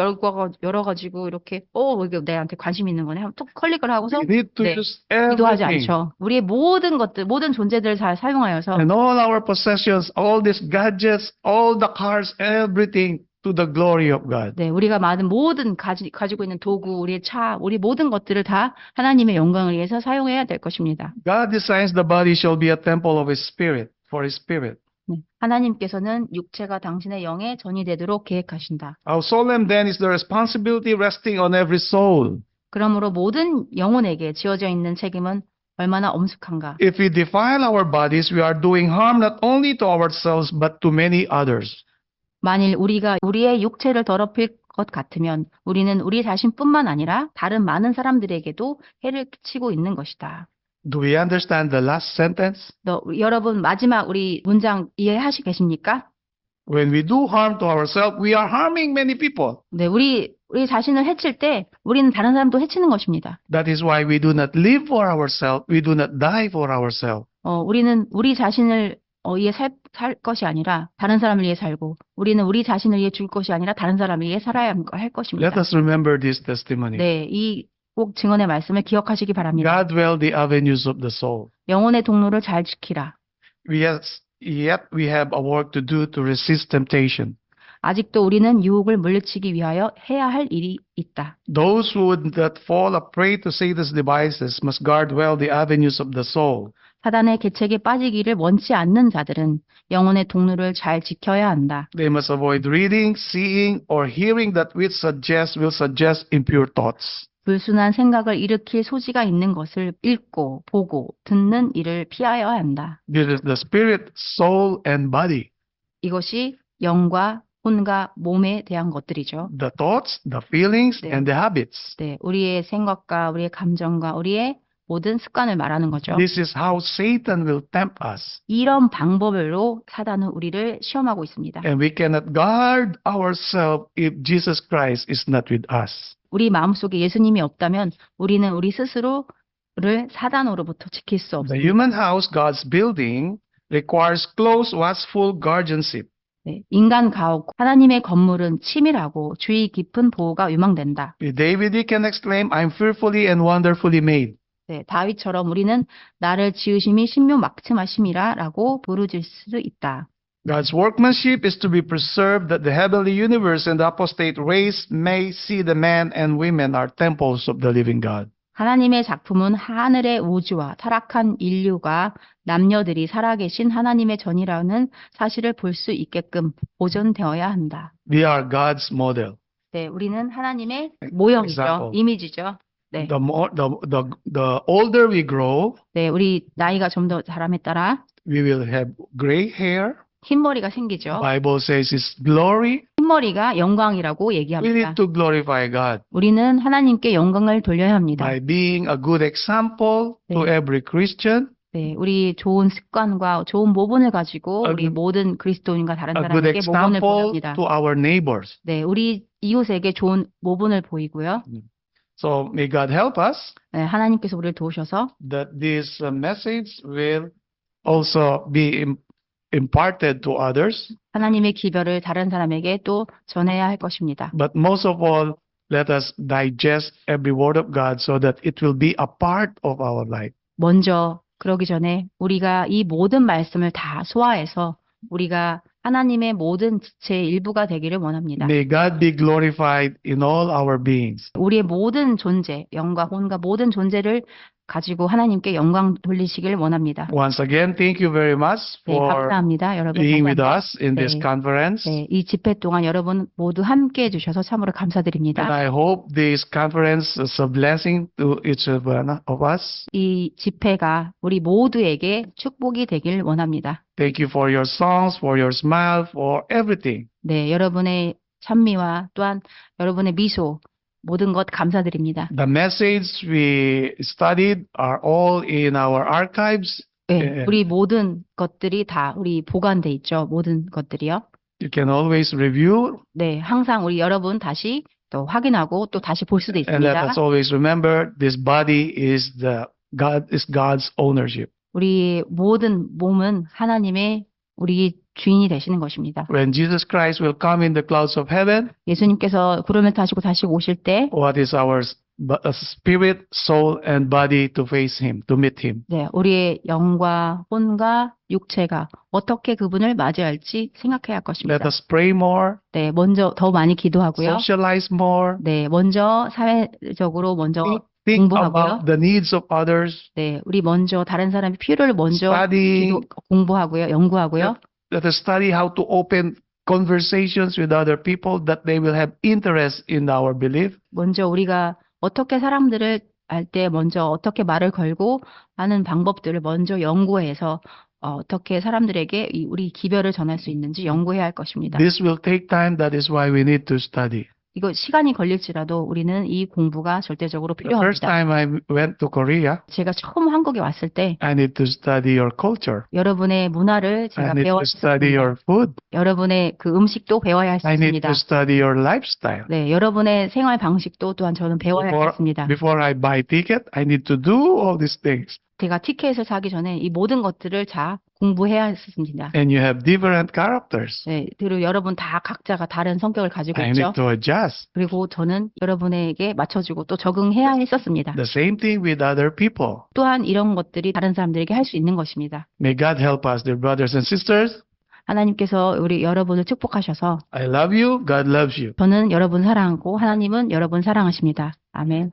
열어가지고 이렇게 이게 내한테 관심 있는 거네 하면 톡 클릭을 하고서 We need to 네, use 기도하지 everything. 않죠. 우리의 모든 것들, 모든 존재들을 잘 사용하여서 And all our possessions, all these gadgets, all the cars, everything to the glory of God. 네, 우리가 많은 모든 가지고 있는 도구, 우리의 차, 우리 모든 것들을 다 하나님의 영광을 위해서 사용해야 될 것입니다. God designs the body shall be a temple of His Spirit, for His Spirit. 네, 하나님께서는 육체가 당신의 영의 전이 되도록 계획하신다. How solemn then is the responsibility resting on every soul. 그러므로 모든 영혼에게 지어져 있는 책임은 얼마나 엄숙한가. If we defile our bodies, we are doing harm not only to ourselves but to many others. 만일 우리가 우리의 육체를 더럽힐 것 같으면 우리는 우리 자신뿐만 아니라 다른 많은 사람들에게도 해를 끼치고 있는 것이다. Do we understand the last sentence? 여러분 마지막 우리 문장 이해하시겠습니까? When we do harm to ourselves, we are harming many people. 네, 우리 자신을 해칠 때 우리는 다른 사람도 해치는 것입니다. That is why we do not live for ourselves. We do not die for ourselves. 우리는 우리 자신을 위해 살 것이 아니라 다른 사람을 위해 살고 우리는 우리 자신을 위해 죽을 것이 아니라 다른 사람을 위해 살아야 할 것입니다. Let us remember this testimony. 네, 이 꼭 증언의 말씀을 기억하시기 바랍니다. Guard well the avenues of the soul. 영혼의 통로를 잘 지키라. Yet we have a work to do to resist temptation. 아직도 우리는 유혹을 물리치기 위하여 해야 할 일이 있다. Those who would not fall a prey to Satan's devices must guard well the avenues of the soul. 사단의 계책에 빠지기를 원치 않는 자들은 영혼의 통로를 잘 지켜야 한다. They must avoid reading, seeing, or hearing that which will suggest impure thoughts. 불순한 생각을 일으킬 소지가 있는 것을 읽고 보고 듣는 일을 피하여야 한다. This is the spirit, soul, and body. 이것이 영과 혼과 몸에 대한 것들이죠. The thoughts, the feelings, 네. and the habits. 네, 우리의 생각과 우리의 감정과 우리의 모든 습관을 말하는 거죠. This is how Satan will tempt us. 이런 방법으로 사단은 우리를 시험하고 있습니다. And we cannot guard ourselves if Jesus Christ is not with us. 우리 마음속에 예수님이 없다면 우리는 우리 스스로를 사단으로부터 지킬 수 The 없습니다. human house God's building requires close, watchful guardianship. 네, 인간 가옥, 하나님의 건물은 치밀하고 주의 깊은 보호가 요망된다. With David, he can exclaim, I'm fearfully and wonderfully made. 네, 다윗처럼 우리는 나를 지으심이 신묘막층하심이라라고 부르질 수 있다. God's workmanship is to be preserved that the heavenly universe and the apostate race may see the men and women are temples of the living God. 하나님의 작품은 하늘의 우주와 타락한 인류가 남녀들이 살아계신 하나님의 전이라는 사실을 볼 수 있게끔 보존되어야 한다. We are God's model. 네, 우리는 하나님의 모형이죠. Example. 이미지죠. 네, The older we grow, 네, 우리 나이가 좀 더 자람에 따라 we will have gray hair. 흰머리가 생기죠. Bible says it's glory. 흰머리가 영광이라고 We 얘기합니다. need to glorify God 우리는 하나님께 영광을 돌려야 합니다. by being a good example to 네. every Christian, 네, 우리 좋은 습관과 좋은 모본을 가지고 A 우리 good- 모든 그리스도인과 다른 a good 사람에게 모본을 example 보입니다. to our neighbors. 네, 우리 이웃에게 좋은 모본을 보이고요. So may God help us 네, 하나님께서 우리를 도우셔서 that this message will also be imparted to others. 하나님의 기별을 다른 사람에게 또 전해야 할 것입니다. But most of all, let us digest every word of God so that it will be a part of our life. 먼저 그러기 전에 우리가 이 모든 말씀을 다 소화해서 우리가 하나님의 모든 지체의 일부가 되기를 원합니다. May God be glorified in all our beings. 우리의 모든 존재, 영과 혼과 모든 존재를 가지고 하나님께 영광 돌리시길 원합니다. Once again, thank you very much 네, for 감사합니다. 여러분. being with 감사합니다. us in this 네. conference. 네, 이 집회 동안 여러분 모두 함께 해주셔서 참으로 And 감사드립니다. I hope this conference is a blessing to each of us. 이 집회가 우리 모두에게 축복이 되길 원합니다. Thank you for your songs, for your smile, for everything. 네, 여러분의 찬미와 또한 여러분의 미소 모든 것 감사드립니다. The message we studied are all in our archives. 네, 우리 모든 것들이 다 우리 보관돼 있죠. 모든 것들이요. You can always review, 네, 항상 우리 여러분 다시 또 확인하고 또 다시 볼 수도 and let 있습니다. us always remember this body is God's ownership. 우리 모든 몸은 하나님의 우리 주인이 되시는 것입니다. When Jesus Christ will come in the clouds of heaven, 예수님께서 구름을 타시고 다시 오실 때 what is our spirit, soul, and body to face Him, to meet Him? 네, 우리의 영과 혼과 육체가 어떻게 그분을 맞이할지 생각해야 할 것입니다. Let us pray more, 네, 먼저 더 많이 기도하고요. socialize more, 네, 먼저 사회적으로 먼저 think 공부하고요. about the needs of others, 네, 우리 먼저 다른 사람의 필요를 먼저 study. 공부하고요, 연구하고요. Let us study how to open conversations with other people that they will have interest in our belief. 먼저 우리가 어떻게 사람들을 알 때 먼저 어떻게 말을 걸고 하는 방법들을 먼저 연구해서 어떻게 사람들에게 우리 기별을 전할 수 있는지 연구해야 할 것입니다. This will take time. That is why we need to study. 이거 시간이 걸릴지라도 우리는 이 공부가 절대적으로 The first 필요합니다. time I went to Korea, 제가 처음 한국에 왔을 때 I need to study your culture. 여러분의 문화를 I 제가 need 배워야 to study 했습니다. your food. 여러분의 그 음식도 배워야 I need 했습니다. to study your lifestyle. 네, 여러분의 생활 방식도 또한 저는 배워야 했습니다. Before I buy ticket, I need to do all these things. 제가 티켓을 사기 전에 이 모든 것들을 다 공부해야 했습니다. And you have different characters. 네, 그리고 여러분 다 각자가 다른 성격을 가지고 I 있죠. need to adjust. 그리고 저는 여러분에게 맞춰주고 또 적응해야 했었습니다. The same thing with other people. 또한 이런 것들이 다른 사람들에게 할 수 있는 것입니다. May God help us, dear brothers and sisters. 하나님께서 우리 여러분을 축복하셔서 I love you. God loves you. 저는 여러분 사랑하고 하나님은 여러분 사랑하십니다. 아멘.